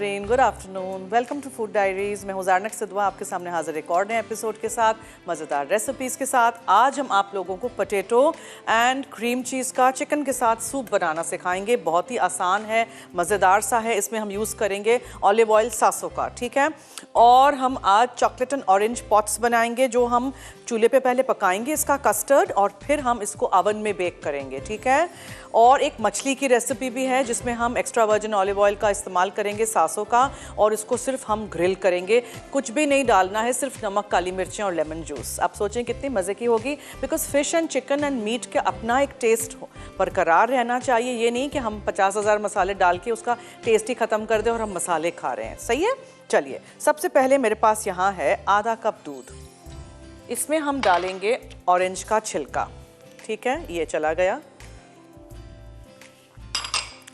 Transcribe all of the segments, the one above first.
नाजरीन, good afternoon, welcome to food diaries. मैं हूं ज़ारनक सिद्वा, आपके सामने हाजिर एक और नए एपिसोड के साथ, मज़ेदार रेसिपीज़ के साथ। आज हम आप लोगों को पोटैटो एंड क्रीम चीज़ का चिकन के साथ सूप बनाना सिखाएंगे। बहुत ही आसान है, मज़ेदार सा है। इसमें हम यूज़ करेंगे ऑलिव ऑयल सासो का, ठीक है। और हम आज चॉकलेट एंड ऑरेंज पॉट्स बनाएंगे, जो हम चूल्हे पे पहले पकाएंगे इसका कस्टर्ड, और फिर हम इसको ओवन में बेक करेंगे, ठीक है। और एक मछली की रेसिपी भी है, जिसमें हम एक्स्ट्रा वर्जिन ऑलिव ऑयल का इस्तेमाल करेंगे, सासों का, और इसको सिर्फ हम ग्रिल करेंगे। कुछ भी नहीं डालना है, सिर्फ नमक, काली मिर्चें और लेमन जूस। आप सोचें कितनी मज़े की होगी, because fish and chicken and meat का अपना एक टेस्ट बरकरार रहना चाहिए। ये नहीं कि हम 50,000 मसाले डाल के उसका टेस्ट ही ख़त्म कर दें और हम मसाले खा रहे हैं। सही है। चलिए, सबसे पहले मेरे पास यहाँ है आधा कप दूध। इसमें हम डालेंगे ऑरेंज का छिलका, ठीक है, ये चला गया।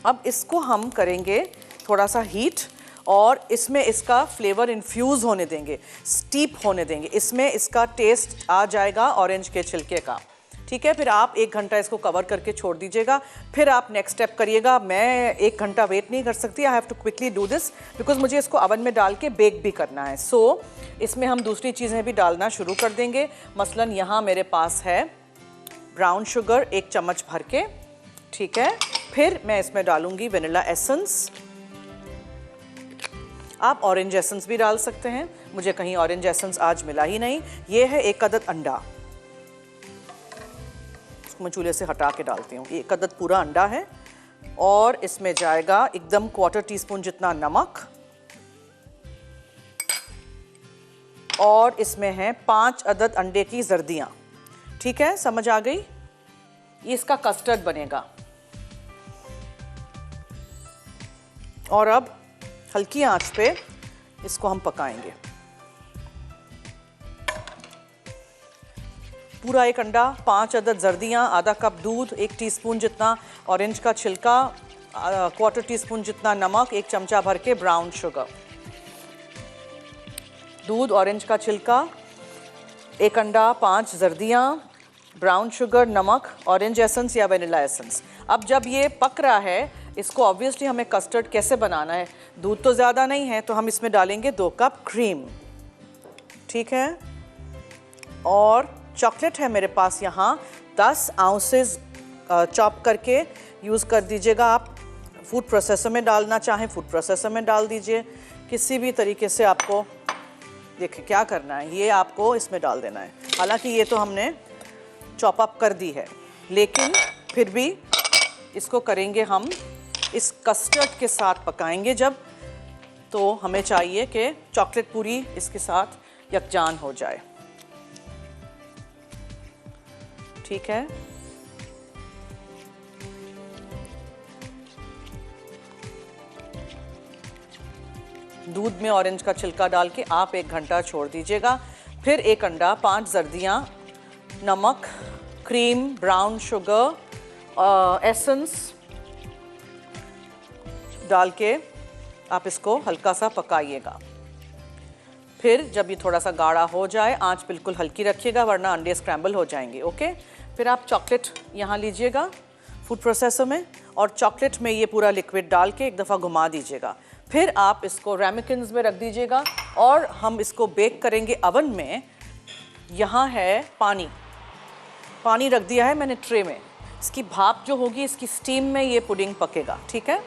अब इसको हम करेंगे थोड़ा सा हीट, और इसमें इसका फ्लेवर इन्फ्यूज़ होने देंगे, स्टीप होने देंगे। इसमें इसका टेस्ट आ जाएगा ऑरेंज के छिलके का, ठीक है। फिर आप 1 घंटा इसको कवर करके छोड़ दीजिएगा। फिर आप नेक्स्ट स्टेप करिएगा। मैं 1 घंटा वेट नहीं कर सकती, I have to quickly do this, because मुझे इसको ओवन में डाल के बेक भी करना है। सो इसमें हम दूसरी चीज़ें भी डालना शुरू कर देंगे। मसलन यहाँ मेरे पास है ब्राउन शुगर 1 चम्मच भर के, ठीक है। फिर मैं इसमें डालूंगी वेनिला एसेंस। आप ऑरेंज एसेंस भी डाल सकते हैं, मुझे कहीं ऑरेंज एसेंस आज मिला ही नहीं। ये है 1 अदद अंडा, इसको मैं चूल्हे से हटा के डालती हूँ। 1 अदद पूरा अंडा है, और इसमें जाएगा एकदम 1/4 टीस्पून जितना नमक, और इसमें है 5 अदद अंडे की जर्दियाँ, ठीक है। समझ आ गई। ये इसका कस्टर्ड बनेगा। और अब हल्की आंच पे इसको हम पकाएंगे। पूरा 1 अंडा, 5 अदद जर्दियाँ, आधा कप दूध, 1 टीस्पून जितना ऑरेंज का छिलका, 1/4 टीस्पून जितना नमक, 1 चमचा भर के ब्राउन शुगर। दूध, ऑरेंज का छिलका, 1 अंडा, 5 जर्दियाँ, ब्राउन शुगर, नमक, ऑरेंज एसेंस या वेनिला एसेंस। अब जब ये पक रहा है, इसको ऑब्वियसली हमें कस्टर्ड कैसे बनाना है। दूध तो ज़्यादा नहीं है, तो हम इसमें डालेंगे 2 कप क्रीम, ठीक है। और चॉकलेट है मेरे पास यहाँ 10 आउंसेस चॉप करके यूज़ कर दीजिएगा। आप फूड प्रोसेसर में डालना चाहें, फूड प्रोसेसर में डाल दीजिए। किसी भी तरीके से आपको देखिए क्या करना है, ये आपको इसमें डाल देना है। हालांकि ये तो हमने चॉप अप कर दी है, लेकिन फिर भी इसको करेंगे हम इस कस्टर्ड के साथ पकाएंगे जब, तो हमें चाहिए कि चॉकलेट पूरी इसके साथ यकजान हो जाए, ठीक है। दूध में ऑरेंज का छिलका डाल के आप 1 घंटा छोड़ दीजिएगा। फिर 1 अंडा, 5 जर्दियाँ, नमक, क्रीम, ब्राउन शुगर, एसेंस डाल के आप इसको हल्का सा पकाइएगा। फिर जब ये थोड़ा सा गाढ़ा हो जाए, आंच बिल्कुल हल्की रखिएगा, वरना अंडे स्क्रैम्बल हो जाएंगे, ओके। फिर आप चॉकलेट यहाँ लीजिएगा फूड प्रोसेसर में, और चॉकलेट में ये पूरा लिक्विड डाल के एक दफ़ा घुमा दीजिएगा। फिर आप इसको रेमिकिन्स में रख दीजिएगा, और हम इसको बेक करेंगे अवन में। यहाँ है पानी रख दिया है मैंने ट्रे में। इसकी भाप जो होगी, इसकी स्टीम में ये पुडिंग पकेगा, ठीक है।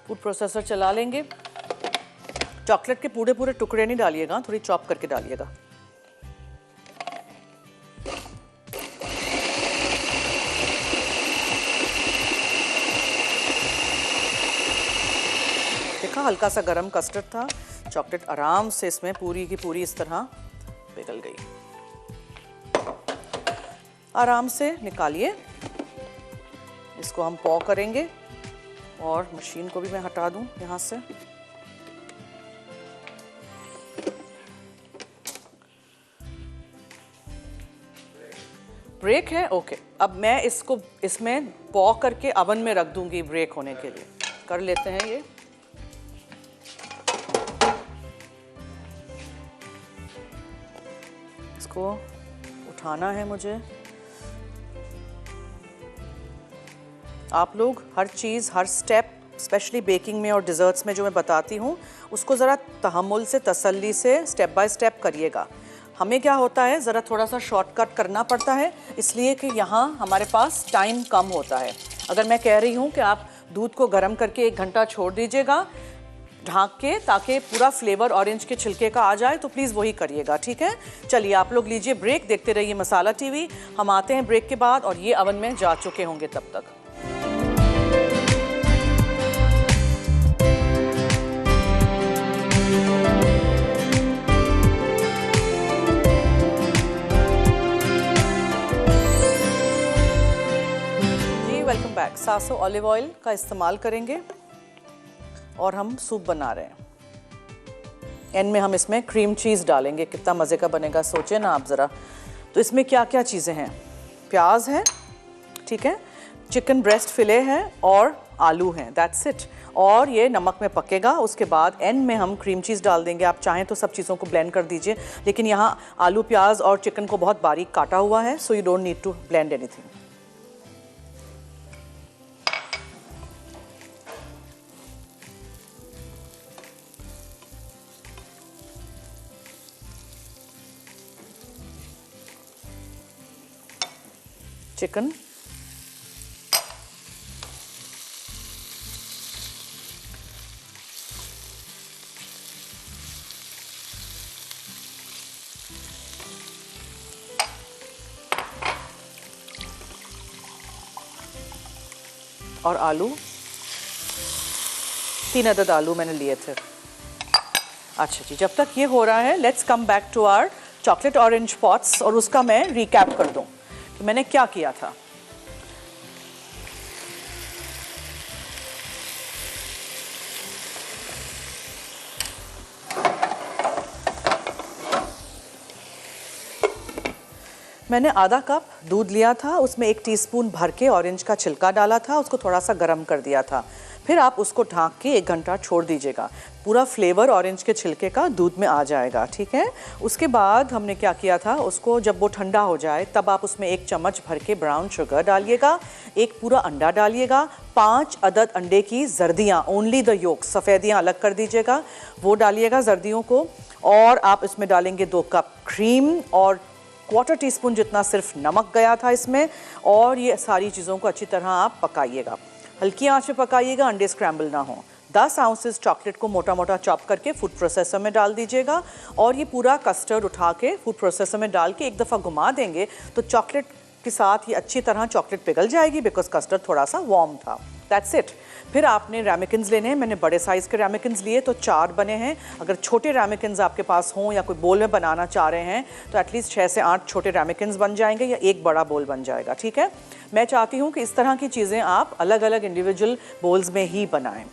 फूड प्रोसेसर चला लेंगे। चॉकलेट के पूरे पूरे टुकड़े नहीं डालिएगा, थोड़ी चॉप करके डालिएगा। देखा, हल्का सा गरम कस्टर्ड था, चॉकलेट आराम से इसमें पूरी की पूरी इस तरह पिघल गई। आराम से निकालिए, इसको हम पॉ करेंगे और मशीन को भी मैं हटा दूं यहाँ से। ब्रेक है, ओके। अब मैं इसको इसमें पॉ करके ओवन में रख दूंगी ब्रेक होने के लिए। कर लेते हैं ये। इसको उठाना है मुझे। आप लोग हर चीज़, हर स्टेप, स्पेशली बेकिंग में और डिज़र्ट्स में जो मैं बताती हूँ, उसको ज़रा तहम्मुल से, तसल्ली से स्टेप बाय स्टेप करिएगा। हमें क्या होता है, ज़रा थोड़ा सा शॉर्टकट करना पड़ता है, इसलिए कि यहाँ हमारे पास टाइम कम होता है। अगर मैं कह रही हूँ कि आप दूध को गर्म करके 1 घंटा छोड़ दीजिएगा ढाँक के, ताकि पूरा फ्लेवर ऑरेंज के छिलके का आ जाए, तो प्लीज़ वही करिएगा, ठीक है। चलिए आप लोग लीजिए ब्रेक, देखते रहिए मसाला टीवी। हम आते हैं ब्रेक के बाद और ये ओवन में जा चुके होंगे तब तक। Welcome back. Sasso olive oil का इस्तेमाल करेंगे और हम सूप बना रहे हैं। एंड में हम इसमें क्रीम चीज़ डालेंगे। कितना मज़े का बनेगा, सोचें ना आप ज़रा। तो इसमें क्या क्या चीज़ें हैं? प्याज है, ठीक है, चिकन ब्रेस्ट फिले है और आलू हैं, दैट्स इट। और ये नमक में पकेगा। उसके बाद एंड में हम क्रीम चीज़ डाल देंगे। आप चाहें तो सब चीज़ों को ब्लेंड कर दीजिए, लेकिन यहाँ आलू, प्याज और चिकन को बहुत बारीक काटा हुआ है, so you don't need to blend anything. Chicken, और आलू, 3 अदद आलू मैंने लिए थे। अच्छा जी, जब तक ये हो रहा है, let's come back to our chocolate orange pots और उसका मैं रिकैप कर दूं कि मैंने क्या किया था। मैंने आधा कप दूध लिया था, उसमें 1 टीस्पून भर के ऑरेंज का छिलका डाला था, उसको थोड़ा सा गर्म कर दिया था। फिर आप उसको ढाँक के 1 घंटा छोड़ दीजिएगा। पूरा फ्लेवर ऑरेंज के छिलके का दूध में आ जाएगा, ठीक है। उसके बाद हमने क्या किया था, उसको जब वो ठंडा हो जाए तब आप उसमें 1 चम्मच भर के ब्राउन शुगर डालिएगा, 1 पूरा अंडा डालिएगा, 5 अदद अंडे की जर्दियाँ, ओनली द योक, सफ़ेदियाँ अलग कर दीजिएगा, वो डालिएगा जर्दियों को। और आप इसमें डालेंगे 2 कप क्रीम और 1/4 टीस्पून जितना सिर्फ नमक गया था इसमें। और ये सारी चीज़ों को अच्छी तरह आप पकाइएगा, हल्की आंच पे पकाइएगा, अंडे स्क्रैम्बल ना हो। 10 आउंसेस चॉकलेट को मोटा मोटा चॉप करके फूड प्रोसेसर में डाल दीजिएगा और ये पूरा कस्टर्ड उठा के फूड प्रोसेसर में डाल के 1 दफ़ा घुमा देंगे तो चॉकलेट के साथ ये अच्छी तरह चॉकलेट पिघल जाएगी, बिकॉज कस्टर्ड थोड़ा सा वार्म था। That's it. फिर आपने रैमेकिन्स लेने हैं। मैंने बड़े साइज़ के रैमेकिन्स लिए तो 4 बने हैं। अगर छोटे रैमेकिन्स आपके पास हों या कोई बोल में बनाना चाह रहे हैं तो एटलीस्ट 6 से 8 छोटे रैमेकिन्स बन जाएंगे या 1 बड़ा बोल बन जाएगा, ठीक है। मैं चाहती हूँ कि इस तरह की चीज़ें आप अलग अलग इंडिविजुअल बोल्स में ही बनाएं।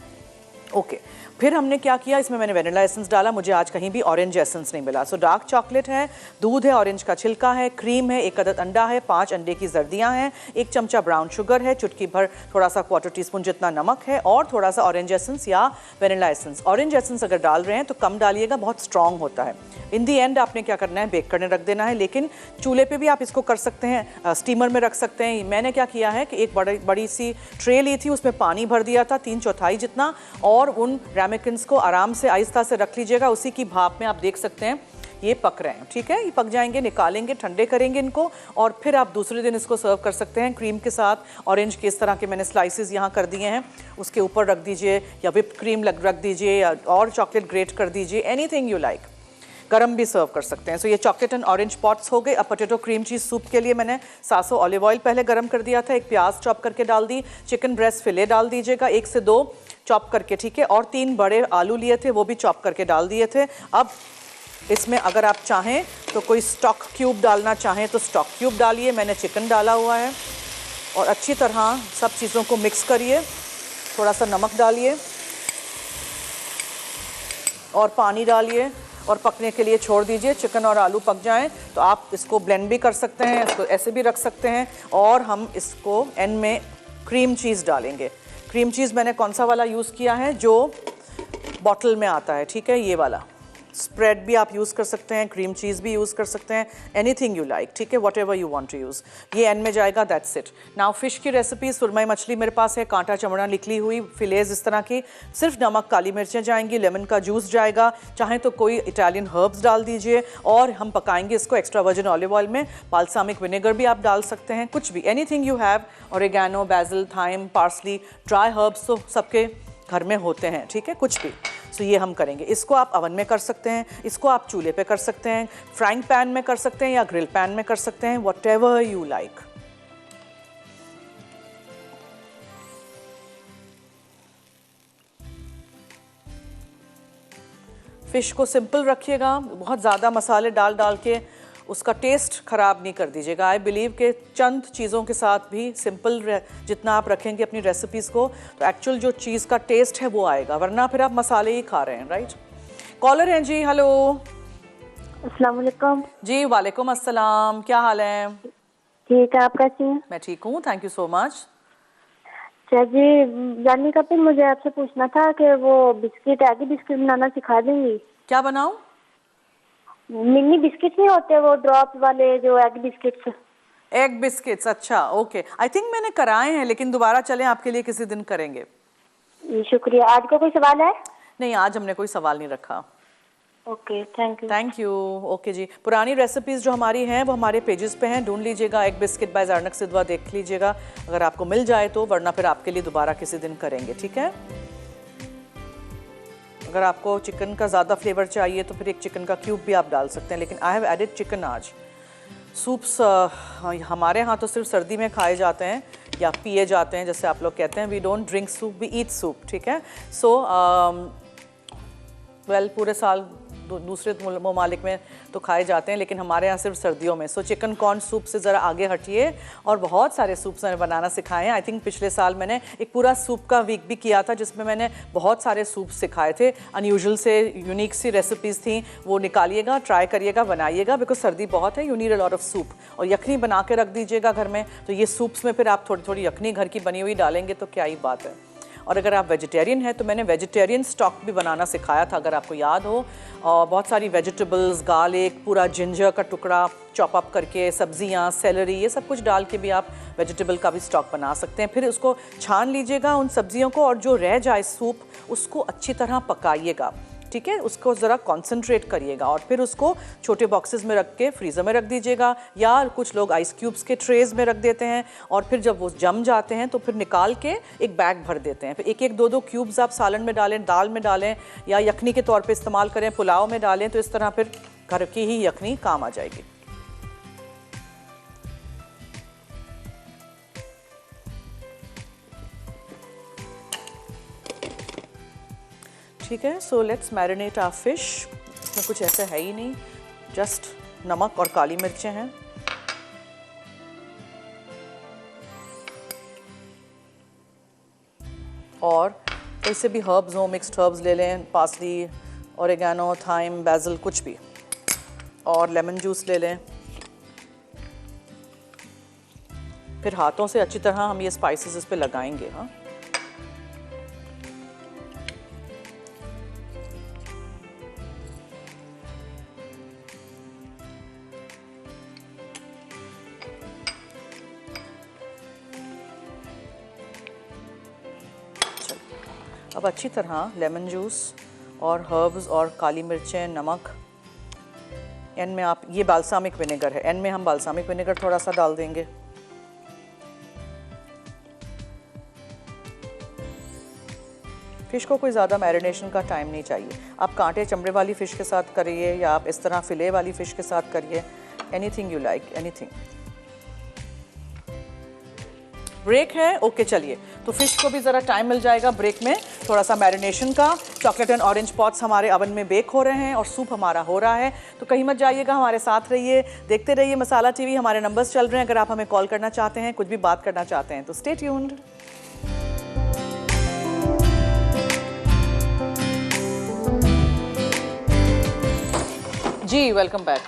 ओके, फिर हमने क्या किया, इसमें मैंने वेनिला एसेंस डाला। मुझे आज कहीं भी ऑरेंज एसेंस नहीं मिला। सो डार्क चॉकलेट है, दूध है, ऑरेंज का छिलका है, क्रीम है, 1 अदद अंडा है, 5 अंडे की जर्दियाँ हैं, 1 चमचा ब्राउन शुगर है, चुटकी भर थोड़ा सा 1/4 टीस्पून जितना नमक है और थोड़ा सा ऑरेंज एसेंस या वेनिला एसेंस। ऑरेंज एसेंस अगर डाल रहे हैं तो कम डालिएगा, बहुत स्ट्रॉन्ग होता है। इन दी एंड आपने क्या करना है, बेक करने रख देना है, लेकिन चूल्हे पे भी आप इसको कर सकते हैं, स्टीमर में रख सकते हैं। मैंने क्या किया है कि एक बड़ी सी ट्रे ली थी, उसमें पानी भर दिया था 3/4 जितना, और उन रैमेकिन्स को आराम से आहिस्ता से रख लीजिएगा। उसी की भाप में आप देख सकते हैं ये पक रहे हैं, ठीक है। ये पक जाएंगे, निकालेंगे, ठंडे करेंगे इनको और फिर आप दूसरे दिन इसको सर्व कर सकते हैं क्रीम के साथ। ऑरेंज के इस तरह के मैंने स्लाइसेस यहाँ कर दिए हैं, उसके ऊपर रख दीजिए या व्हिप्ड क्रीम रख दीजिए या और चॉकलेट ग्रेट कर दीजिए, एनीथिंग यू लाइक। गरम भी सर्व कर सकते हैं। सो ये चॉकलेट एंड ऑरेंज पॉट्स हो गए। अब पोटैटो क्रीम चीज़ सूप के लिए मैंने सासो ऑलिव ऑयल पहले गरम कर दिया था, 1 प्याज चॉप करके डाल दी, चिकन ब्रेस्ट फिले डाल दीजिएगा 1 से 2 चॉप करके, ठीक है, और 3 बड़े आलू लिए थे वो भी चॉप करके डाल दिए थे। अब इसमें अगर आप चाहें तो कोई स्टॉक क्यूब डालना चाहें तो स्टॉक क्यूब डालिए, मैंने चिकन डाला हुआ है। और अच्छी तरह सब चीज़ों को मिक्स करिए, थोड़ा सा नमक डालिए और पानी डालिए और पकने के लिए छोड़ दीजिए। चिकन और आलू पक जाएं तो आप इसको ब्लेंड भी कर सकते हैं, इसको ऐसे भी रख सकते हैं। और हम इसको एंड में क्रीम चीज़ डालेंगे। क्रीम चीज़ मैंने कौन सा वाला यूज़ किया है, जो बॉटल में आता है, ठीक है, ये वाला। स्प्रेड भी आप यूज़ कर सकते हैं, क्रीम चीज़ भी यूज़ कर सकते हैं, एनीथिंग यू लाइक, ठीक है, whatever you want to use. ये एंड में जाएगा, दैट्स इट। नाउ फिश की रेसिपी, सुरमई मछली मेरे पास है, कांटा चमड़ा निकली हुई, फिलेज इस तरह की, सिर्फ नमक काली मिर्चें जाएंगी, लेमन का जूस जाएगा, चाहे तो कोई इटालियन हर्ब्स डाल दीजिए। और हम पकाएंगे इसको एक्स्ट्रा वर्जिन ऑलिव ऑयल में। बाल्सामिक विनेगर भी आप डाल सकते हैं, कुछ भी, anything you have. Oregano, basil, thyme, parsley, dry herbs तो सबके घर में होते हैं, ठीक है, कुछ भी। सो ये हम करेंगे। इसको आप अवन में कर सकते हैं, इसको आप चूल्हे पे कर सकते हैं, फ्राइंग पैन में कर सकते हैं या ग्रिल पैन में कर सकते हैं, व्हाटएवर यू लाइक। फिश को सिंपल रखिएगा, बहुत ज़्यादा मसाले डाल के उसका टेस्ट ख़राब नहीं कर दीजिएगा। आई बिलीव के चंद चीज़ों के साथ भी सिंपल जितना आप रखेंगे अपनी रेसिपीज़ को, तो एक्चुअल जो चीज़ का टेस्ट है वो आएगा, वरना फिर आप मसाले ही खा रहे हैं, राइट। कॉलर हैं जी, हेलो। अस्सलाम वालेकुम। जी वालेकुम अस्सलाम, क्या हाल है? ठीक है, आप कैसी हैं? मैं ठीक हूँ, थैंक यू सो मच। अच्छा जी, जानी कपिल, मुझे आपसे पूछना था कि वो बिस्किट, एग बिस्किट बनाना सिखा देंगी? क्या बनाऊँ? मिनी बिस्किट नहीं होते वो ड्रॉप वाले, जो एग बिस्किट्स? एग बिस्किट्स, अच्छा, ओके। आई थिंक मैंने कराए हैं, लेकिन दोबारा चलें, आपके लिए किसी दिन करेंगे। शुक्रिया। आज का कोई सवाल है? नहीं, आज हमने कोई सवाल नहीं रखा। Okay, thank you. Thank you. Okay जी, पुरानी रेसिपीज़ जो हमारी हैं वो हमारे पेजेस पे हैं, ढूंढ लीजिएगा। Egg biscuit bye Zarnak Siddha देख लीजिएगा, अगर आपको मिल जाए तो, वरना फिर आपके लिए दोबारा किसी दिन करेंगे, ठीक है। अगर आपको चिकन का ज़्यादा फ्लेवर चाहिए तो फिर एक चिकन का क्यूब भी आप डाल सकते हैं, लेकिन आई हैव एडेड चिकन आज। सूप्स हमारे यहाँ तो सिर्फ सर्दी में खाए जाते हैं या पिए जाते हैं, जैसे आप लोग कहते हैं, we don't drink soup, we eat soup, ठीक है। सो पूरे साल दूसरे ममालिक में तो खाए जाते हैं, लेकिन हमारे यहाँ सिर्फ सर्दियों में। सो चिकन कॉर्न सूप से ज़रा आगे हटिए, और बहुत सारे सूप्स मैंने बनाना सिखाए हैं। आई थिंक पिछले साल मैंने एक पूरा सूप का वीक भी किया था, जिसमें मैंने बहुत सारे सूप सिखाए थे, अनयूजुअल से यूनिक सी रेसिपीज़ थी। वो निकालिएगा, ट्राई करिएगा, बनाइएगा, बिकॉज सर्दी बहुत है, you need a lot of soup. और यखनी बना के रख दीजिएगा घर में, तो ये सूप्स में फिर आप थोड़ी थोड़ी यखनी घर की बनी हुई डालेंगे तो क्या ही बात है। और अगर आप वेजिटेरियन हैं तो मैंने वेजिटेरियन स्टॉक भी बनाना सिखाया था, अगर आपको याद हो। और बहुत सारी वेजिटेबल्स, गार्लिक, पूरा जिंजर का टुकड़ा चॉप अप करके, सब्जियां, सेलरी, ये सब कुछ डाल के भी आप वेजिटेबल का भी स्टॉक बना सकते हैं। फिर उसको छान लीजिएगा उन सब्जियों को, और जो रह जाए सूप उसको अच्छी तरह पकाइएगा, ठीक है, उसको ज़रा कॉन्सेंट्रेट करिएगा। और फिर उसको छोटे बॉक्सेस में रख के फ्रीज़र में रख दीजिएगा, या कुछ लोग आइस क्यूब्स के ट्रेज में रख देते हैं। और फिर जब वो जम जाते हैं तो फिर निकाल के एक बैग भर देते हैं। फिर एक एक दो दो क्यूब्स आप सालन में डालें, दाल में डालें, या यखनी के तौर पे इस्तेमाल करें, पुलाव में डालें, तो इस तरह फिर घर की ही यखनी काम आ जाएगी। ठीक है, so let's marinate our fish. इसमें कुछ ऐसा है ही नहीं, जस्ट नमक और काली मिर्चें हैं। और ऐसे भी हर्ब्स हो, मिक्स्ड हर्ब्स ले लें, पार्सली, ऑरिगेनो, थाइम, बैसिल, कुछ भी। और लेमन जूस ले लें। फिर हाथों से अच्छी तरह हम ये स्पाइसेस इस पे लगाएंगे। हाँ, अब अच्छी तरह लेमन जूस और हर्ब्स और काली मिर्चें, नमक, एंड में आप, ये बाल्सामिक विनेगर है, एंड में हम बाल्सामिक विनेगर थोड़ा सा डाल देंगे। फ़िश को कोई ज़्यादा मैरिनेशन का टाइम नहीं चाहिए। आप कांटे चमड़े वाली फ़िश के साथ करिए, या आप इस तरह फिले वाली फ़िश के साथ करिए, anything you like, anything. Break है, ओके, चलिए। तो फिश को भी ज़रा टाइम मिल जाएगा ब्रेक में, थोड़ा सा मैरिनेशन का। चॉकलेट एंड ऑरेंज पॉट्स हमारे अवन में बेक हो रहे हैं और सूप हमारा हो रहा है। तो कहीं मत जाइएगा, हमारे साथ रहिए, देखते रहिए मसाला टीवी। हमारे नंबर्स चल रहे हैं, अगर आप हमें कॉल करना चाहते हैं, कुछ भी बात करना चाहते हैं तो स्टे ट्यून्ड। जी वेलकम बैक।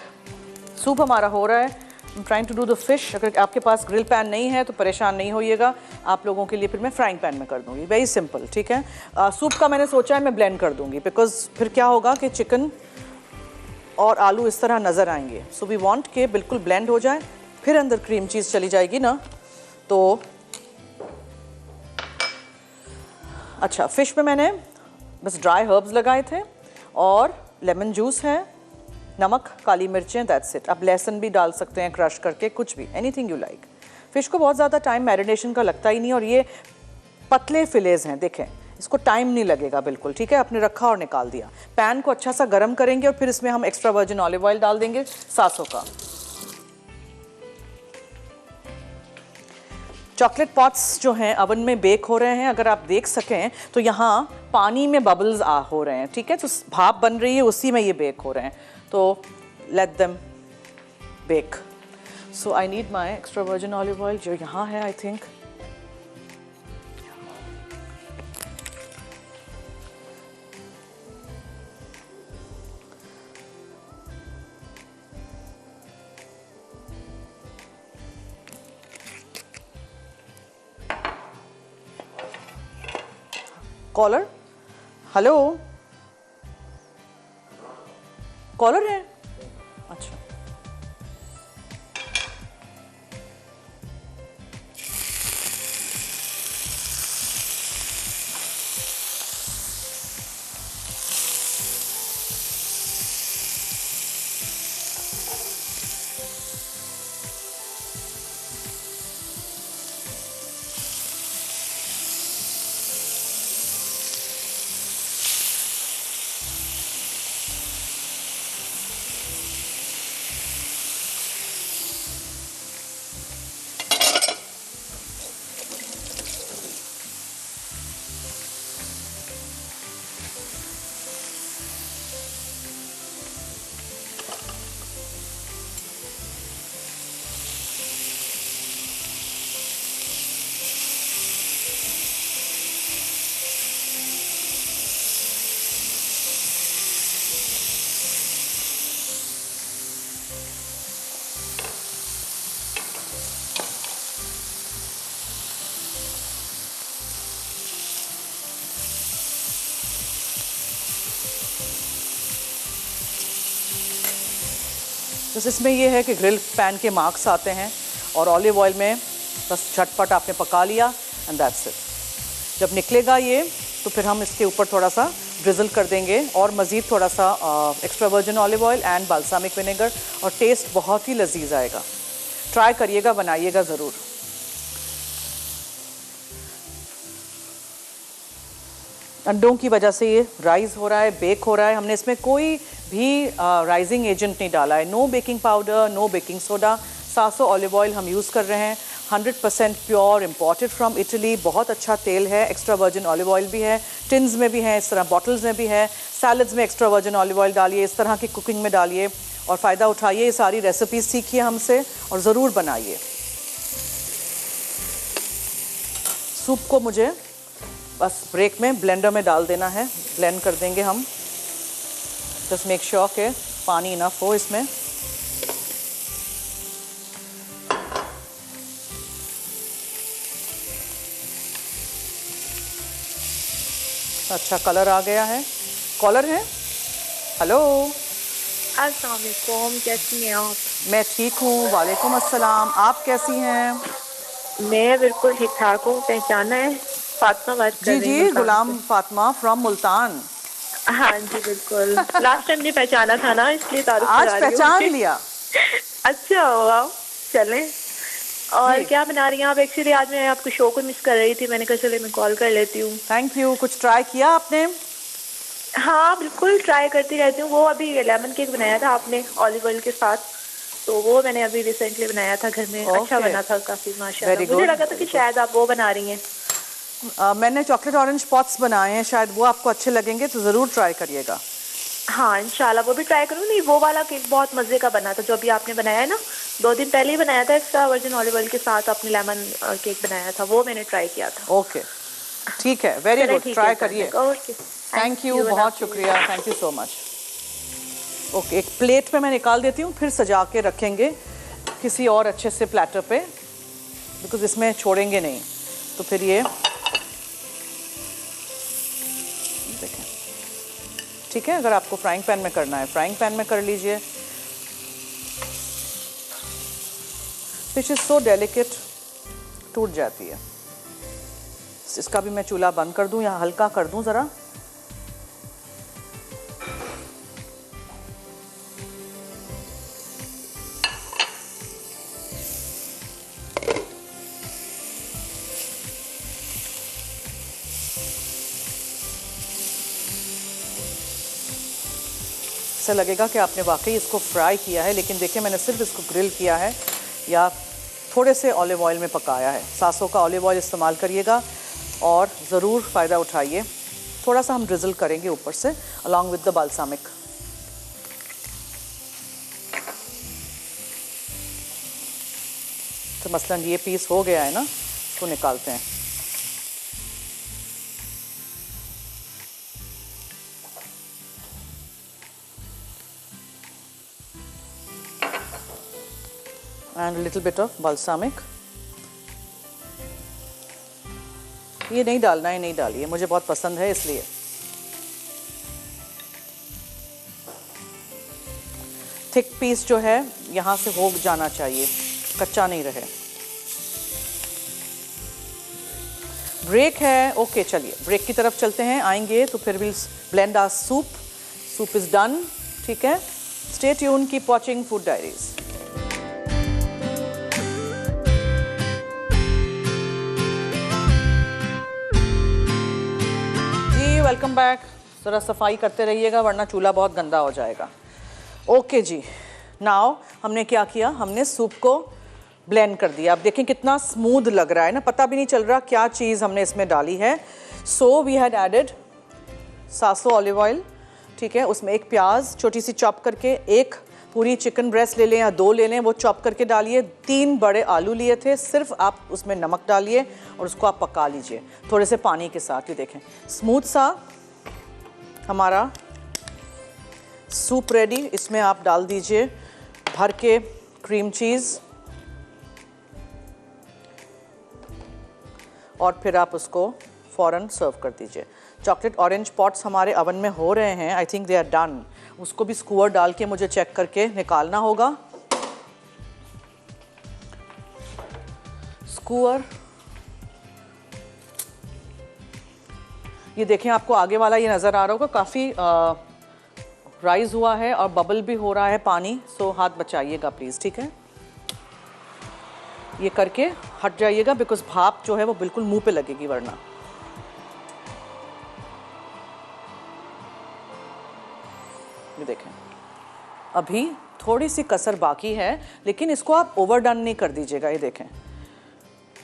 सूप हमारा हो रहा है। I am trying to do the fish. अगर आपके पास ग्रिल पैन नहीं है तो परेशान नहीं होइएगा, आप लोगों के लिए फिर मैं फ्राइंग पैन में कर दूंगी, वेरी सिंपल। ठीक है, सूप का मैंने सोचा है मैं ब्लेंड कर दूंगी, बिकॉज फिर क्या होगा कि चिकन और आलू इस तरह नज़र आएंगे। सो वी वांट के बिल्कुल ब्लेंड हो जाए, फिर अंदर क्रीम चीज़ चली जाएगी ना। तो अच्छा, फिश में मैंने बस ड्राई हर्ब्स लगाए थे और लेमन जूस है, नमक, काली मिर्चें, दैट्स इट। आप लहसुन भी डाल सकते हैं क्रश करके, कुछ भी, एनीथिंग यू लाइक। फिश को बहुत ज़्यादा टाइम मैरिनेशन का लगता ही नहीं, और ये पतले फिलेज हैं, देखें इसको टाइम नहीं लगेगा बिल्कुल। ठीक है, आपने रखा और निकाल दिया। पैन को अच्छा सा गर्म करेंगे और फिर इसमें हम एक्स्ट्रा वर्जिन ऑलिव ऑयल डाल देंगे 700 का। चॉकलेट पॉट्स जो हैं अवन में बेक हो रहे हैं, अगर आप देख सकें तो यहाँ पानी में बबल्स हो रहे हैं। ठीक है, तो भाप बन रही है, उसी में ये बेक हो रहे हैं। तो let them bake. So I need my extra virgin olive oil, जो यहाँ है I think. Caller, hello, caller है? अच्छा, बस इसमें ये है कि ग्रिल पैन के मार्क्स आते हैं और ऑलिव ऑयल में बस झटपट आपने पका लिया एंड दैट्स इट। जब निकलेगा ये तो फिर हम इसके ऊपर थोड़ा सा ड्रिजल कर देंगे और मज़ीद थोड़ा सा extra virgin olive oil and balsamic vinegar, और टेस्ट बहुत ही लजीज आएगा। ट्राई करिएगा, बनाइएगा ज़रूर। अंडों की वजह से ये राइज हो रहा है, बेक हो रहा है। हमने इसमें कोई भी राइजिंग एजेंट नहीं डाला है, no baking powder, no baking soda. 700 olive oil हम यूज़ कर रहे हैं, 100% प्योर, इम्पोर्टेड फ्रॉम इटली। बहुत अच्छा तेल है, एक्स्ट्रा वर्जिन ऑलिव ऑयल भी है, टिन्स में भी है, इस तरह बॉटल्स में भी है। सैलड्स में एक्स्ट्रा वर्जिन ऑलिव ऑयल डालिए, इस तरह की कुकिंग में डालिए और फ़ायदा उठाइए। ये सारी रेसिपीज़ सीखिए हमसे और ज़रूर बनाइए। सूप को मुझे बस ब्रेक में ब्लेंडर में डाल देना है, ब्लेंड कर देंगे हम। जस्ट मेक श्योर के पानी इनफ हो इसमें। अच्छा कलर आ गया है। कॉलर है, हेलो, अस्सलाम वालेकुम, कैसी हैं आप? मैं ठीक हूँ, वालेकुम अस्सलाम। आप कैसी हैं? मैं बिल्कुल ठीक ठाक हूँ। पहचाना है? फातिमा बात कर जी रही जी, हूँ गुलाम फातिमा फ्रॉम मुल्तान। हाँ जी बिल्कुल। लास्ट टाइम नहीं पहचाना था ना, इसलिए तारुफ आज करा रही हूँ। पहचान लिया। अच्छा हुआ, चलें। और जी। क्या बना रही हैं आप? एक्चुअली आज मैं आपको शो को मिस कर रही थी, मैंने कहा चले मैं कॉल कर लेती हूँ। Thank you. कुछ ट्राई किया आपने? हाँ बिल्कुल, ट्राई करती रहती हूँ। वो अभी लेमन केक बनाया था आपने ऑलिव ऑयल के साथ, तो वो मैंने अभी रिसेंटली बनाया था घर में। अच्छा बना था काफी माशाल्लाह। मुझे लगा था कि शायद आप वो बना रही हैं। मैंने चॉकलेट ऑरेंज पॉट्स बनाए हैं, शायद वो आपको अच्छे लगेंगे, तो ज़रूर ट्राई करिएगा। हाँ इंशाल्लाह वो भी ट्राई करूँ। नहीं, वो वाला केक बहुत मज़े का बना था जो अभी आपने बनाया है ना, 2 दिन पहले ही बनाया था। एक्स्ट्रा वर्जिन ऑलिव ऑयल के साथ आपने लेमन केक बनाया था, वो मैंने ट्राई किया था। ओके ठीक है, वेरी गुड, ट्राई करिए। ओके, थैंक यू, बहुत शुक्रिया, thank you so much. Okay, एक प्लेट में मैं निकाल देती हूँ, फिर सजा के रखेंगे किसी और अच्छे से प्लेटर पे, बिकॉज इसमें छोड़ेंगे नहीं। तो फिर ये देखें, ठीक है। अगर आपको फ्राइंग पैन में करना है फ्राइंग पैन में कर लीजिए। फिश इज सो डेलिकेट, टूट जाती है। इसका भी मैं चूल्हा बंद कर दूं या हल्का कर दूं ज़रा। ऐसा लगेगा कि आपने वाकई इसको फ्राई किया है, लेकिन देखिए मैंने सिर्फ इसको ग्रिल किया है या थोड़े से ऑलिव ऑयल में पकाया है। सासों का ऑलिव ऑयल इस्तेमाल करिएगा और ज़रूर फ़ायदा उठाइए। थोड़ा सा हम ड्रिज़ल करेंगे ऊपर से अलॉन्ग विद द बाल्सामिक। तो मसलन ये पीस हो गया है ना, इसको निकालते हैं। and a little bit of balsamic। ये नहीं डालना है, नहीं डालिए, मुझे बहुत पसंद है इसलिए। थिक पीस जो है यहाँ से हो जाना चाहिए, कच्चा नहीं रहे। ब्रेक है, ओके चलिए ब्रेक की तरफ चलते हैं। आएंगे तो फिर will blend our soup. Soup is done, ठीक है। Stay tune, keep watching food diaries. Welcome back. ज़रा सफाई करते रहिएगा वरना चूल्हा बहुत गंदा हो जाएगा। ओके जी, नाउ हमने क्या किया, हमने सूप को ब्लेंड कर दिया। अब देखें कितना स्मूथ लग रहा है ना, पता भी नहीं चल रहा क्या चीज़ हमने इसमें डाली है। So we had added Sasso olive oil, ठीक है। उसमें एक प्याज छोटी सी चॉप करके, एक पूरी चिकन ब्रेस्ट ले लें या 2 ले लें, वो चॉप करके डालिए। 3 बड़े आलू लिए थे, सिर्फ आप उसमें नमक डालिए और उसको आप पका लीजिए थोड़े से पानी के साथ। ये देखें स्मूथ सा हमारा सूप रेडी। इसमें आप डाल दीजिए भर के क्रीम चीज़ और फिर आप उसको फ़ौरन सर्व कर दीजिए। चॉकलेट ऑरेंज पॉट्स हमारे अवन में हो रहे हैं, I think they are done. उसको भी स्कूअर डाल के मुझे चेक करके निकालना होगा। स्कूअर, ये देखें आपको आगे वाला ये नज़र आ रहा होगा, काफ़ी राइज हुआ है और बबल भी हो रहा है पानी। सो हाथ बचाइएगा प्लीज़, ठीक है। ये करके हट जाइएगा बिकॉज भाप जो है वो बिल्कुल मुंह पे लगेगी वरना। ये देखें अभी थोड़ी सी कसर बाकी है, लेकिन इसको आप ओवरडन नहीं कर दीजिएगा। ये देखें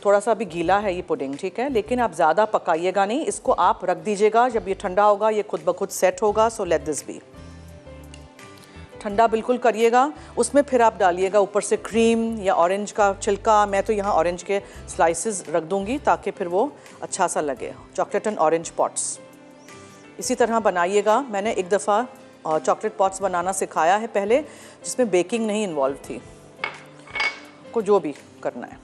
थोड़ा सा अभी गीला है ये पुडिंग, ठीक है, लेकिन आप ज़्यादा पकाइएगा नहीं। इसको आप रख दीजिएगा, जब ये ठंडा होगा ये खुद ब खुद सेट होगा। So let this be. ठंडा बिल्कुल करिएगा। उसमें फिर आप डालिएगा ऊपर से क्रीम या ऑरेंज का छिलका। मैं तो यहाँ ऑरेंज के स्लाइसेस रख दूँगी ताकि फिर वो अच्छा सा लगे। चॉकलेट एंड ऑरेंज पॉट्स इसी तरह बनाइएगा। मैंने एक दफ़ा चॉकलेट पॉट्स बनाना सिखाया है पहले, जिसमें बेकिंग नहीं इन्वॉल्व थी। को जो भी करना है,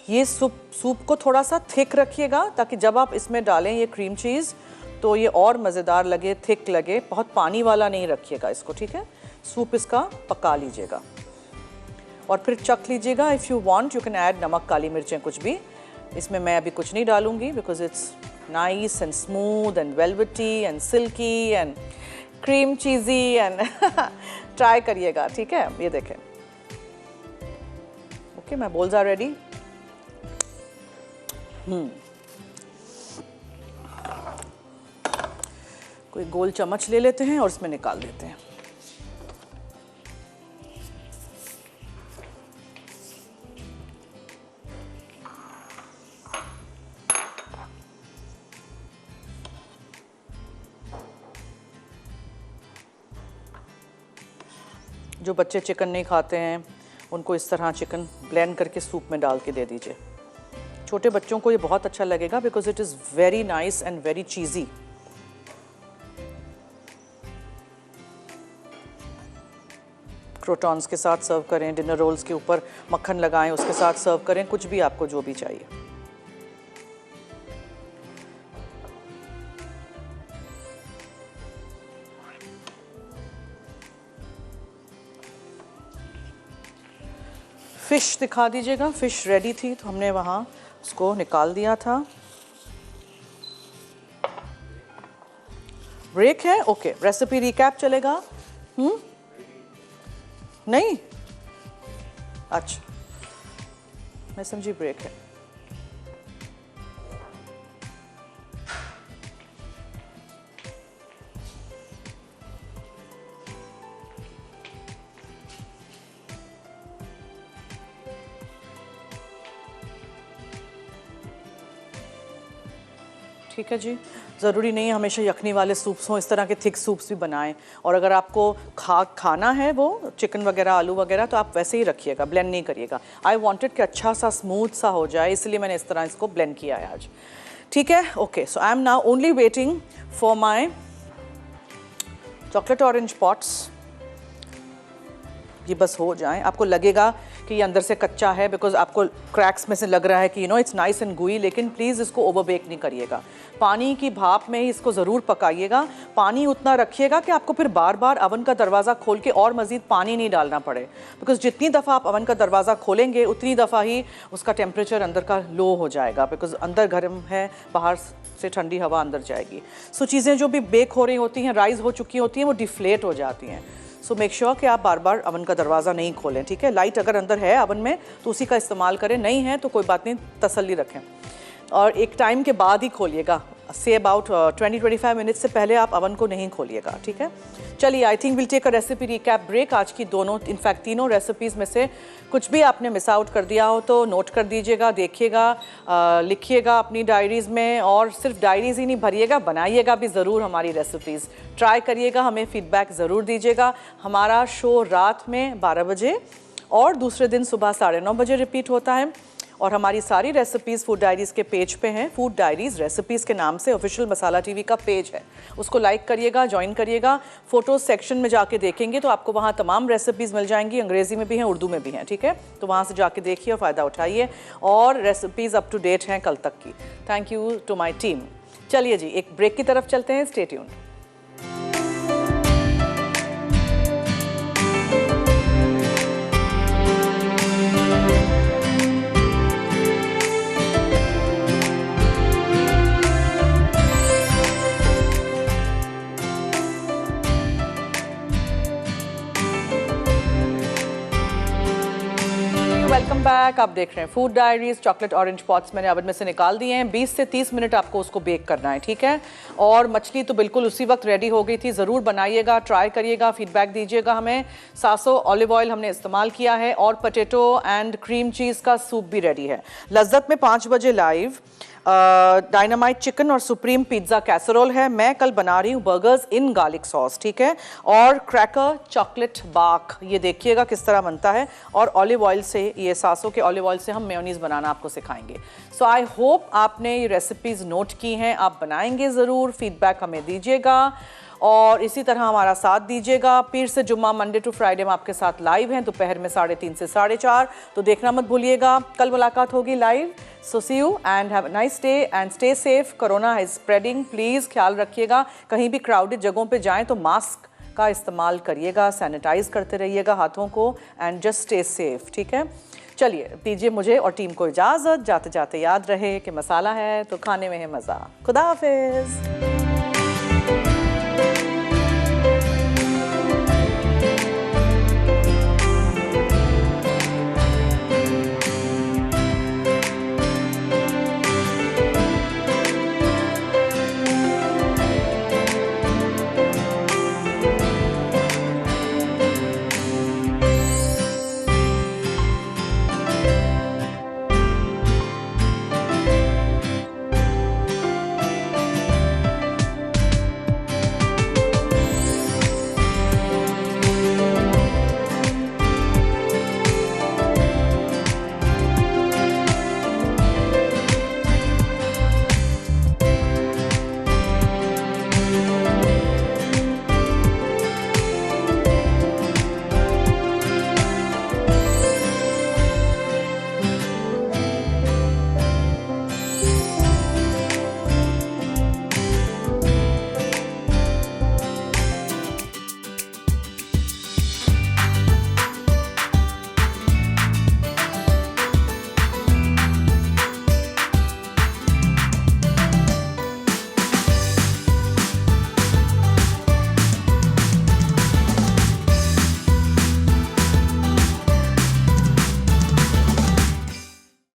ये सूप को थोड़ा सा थिक रखिएगा ताकि जब आप इसमें डालें ये क्रीम चीज़ तो ये और मज़ेदार लगे, थिक लगे। बहुत पानी वाला नहीं रखिएगा इसको, ठीक है। सूप इसका पका लीजिएगा और फिर चख लीजिएगा। If you want you can add नमक, काली मिर्चें, कुछ भी। इसमें मैं अभी कुछ नहीं डालूँगी because it's nice and smooth and velvety and silky and cream cheesy and try करिएगा, ठीक है। ये देखें, okay my bowls are ready. कोई गोल चम्मच ले लेते हैं और इसमें निकाल देते हैं। जो बच्चे चिकन नहीं खाते हैं उनको इस तरह चिकन ब्लेंड करके सूप में डाल के दे दीजिए। छोटे बच्चों को ये बहुत अच्छा लगेगा because it is very nice and very cheesy. Croutons के साथ सर्व करें, डिनर रोल्स के ऊपर मक्खन लगाएं, उसके साथ सर्व करें, कुछ भी आपको जो भी चाहिए। फिश दिखा दीजिएगा। फिश रेडी थी तो हमने वहाँ उसको निकाल दिया था। ब्रेक है, ओके। रेसिपी रिकैप चलेगा? नहीं, अच्छा, मैं समझी ब्रेक है। ठीक है जी, ज़रूरी नहीं है हमेशा यखनी वाले सूप्स हों, इस तरह के थिक सूप्स भी बनाएं। और अगर आपको खाना है वो चिकन वगैरह, आलू वगैरह, तो आप वैसे ही रखिएगा, ब्लेंड नहीं करिएगा। आई वांटेड कि अच्छा सा स्मूथ सा हो जाए, इसलिए मैंने इस तरह इसको ब्लेंड किया है आज। ठीक है, okay. So I am now only waiting for my chocolate orange pots. ये बस हो जाए। आपको लगेगा कि ये अंदर से कच्चा है बिकॉज आपको क्रैक्स में से लग रहा है कि इट्स नाइस एंड गुई, लेकिन प्लीज़ इसको ओवर बेक नहीं करिएगा। पानी की भाप में ही इसको ज़रूर पकाइएगा। पानी उतना रखिएगा कि आपको फिर बार बार अवन का दरवाज़ा खोल के और मज़ीद पानी नहीं डालना पड़े, बिकॉज जितनी दफ़ा आप अवन का दरवाज़ा खोलेंगे उतनी दफ़ा ही उसका टेम्परेचर अंदर का लो हो जाएगा, बिकॉज अंदर गर्म है, बाहर से ठंडी हवा अंदर जाएगी। सो चीज़ें जो भी बेक हो रही होती हैं, राइज़ हो चुकी होती हैं, वो डिफ्लेट हो जाती हैं। सो मेक श्योर कि आप बार बार अवन का दरवाज़ा नहीं खोलें। ठीक है, लाइट अगर अंदर है अवन में तो उसी का इस्तेमाल करें, नहीं है तो कोई बात नहीं, तसल्ली रखें। और एक टाइम के बाद ही खोलिएगा, से अबाउट 20-25 मिनट्स से पहले आप अवन को नहीं खोलिएगा। ठीक है, चलिए, I think will take a recipe recap break. आज की दोनों, इनफैक्ट तीनों रेसिपीज़ में से कुछ भी आपने मिस आउट कर दिया हो तो नोट कर दीजिएगा, देखिएगा, लिखिएगा अपनी डायरीज़ में। और सिर्फ डायरीज़ ही नहीं भरिएगा, बनाइएगा भी ज़रूर हमारी रेसिपीज़, ट्राई करिएगा, हमें फीडबैक ज़रूर दीजिएगा। हमारा शो रात में 12 बजे और दूसरे दिन सुबह 9:30 बजे रिपीट होता है। और हमारी सारी रेसिपीज़ फूड डायरीज़ के पेज पे हैं। फूड डायरीज़ रेसिपीज़ के नाम से ऑफिशियल मसाला टीवी का पेज है, उसको लाइक करिएगा, ज्वाइन करिएगा। फोटोज सेक्शन में जाके देखेंगे तो आपको वहाँ तमाम रेसिपीज़ मिल जाएंगी, अंग्रेज़ी में भी हैं, उर्दू में भी हैं। ठीक है, तो वहाँ से जाके देखिए और फ़ायदा उठाइए। और रेसिपीज़ अप टू डेट हैं कल तक की। Thank you to my team. चलिए जी, एक ब्रेक की तरफ चलते हैं, स्टे ट्यून्ड। Welcome back. आप देख रहे हैं food diaries. Chocolate orange pots मैंने ओवन में से निकाल दिए हैं। 20 से 30 मिनट आपको उसको बेक करना है। ठीक है, और मछली तो बिल्कुल उसी वक्त रेडी हो गई थी। ज़रूर बनाइएगा, ट्राई करिएगा, फीडबैक दीजिएगा हमें। 700 ऑलिव ऑयल हमने इस्तेमाल किया है और पोटैटो एंड क्रीम चीज़ का सूप भी रेडी है। लज्जत में 5 बजे लाइव डायनामाइट चिकन और सुप्रीम पिज्ज़ा कैसरोल है। मैं कल बना रही हूँ बर्गर्स इन गार्लिक सॉस। ठीक है, और क्रैकर चॉकलेट बाक, ये देखिएगा किस तरह बनता है। और ऑलिव ऑयल से, ये 700 के ऑलिव ऑयल से हम मेयोनीज़ बनाना आपको सिखाएंगे। सो आई होप आपने ये रेसिपीज़ नोट की हैं, आप बनाएंगे ज़रूर, फीडबैक हमें दीजिएगा और इसी तरह हमारा साथ दीजिएगा। पीर से जुम्मा, मंडे टू फ्राइडे में आपके साथ लाइव हैं, दोपहर में 3:30 से 4:30, तो देखना मत भूलिएगा। कल मुलाकात होगी live. So see you and have a nice day and stay safe. Corona is spreading, please ख्याल रखिएगा। कहीं भी क्राउडेड जगहों पे जाएं तो मास्क का इस्तेमाल करिएगा, सैनिटाइज करते रहिएगा हाथों को एंड जस्ट स्टे सेफ। ठीक है, चलिए दीजिए मुझे और टीम को इजाज़त। जाते जाते याद रहे कि मसाला है तो खाने में है मज़ा। खुदा हाफिज़।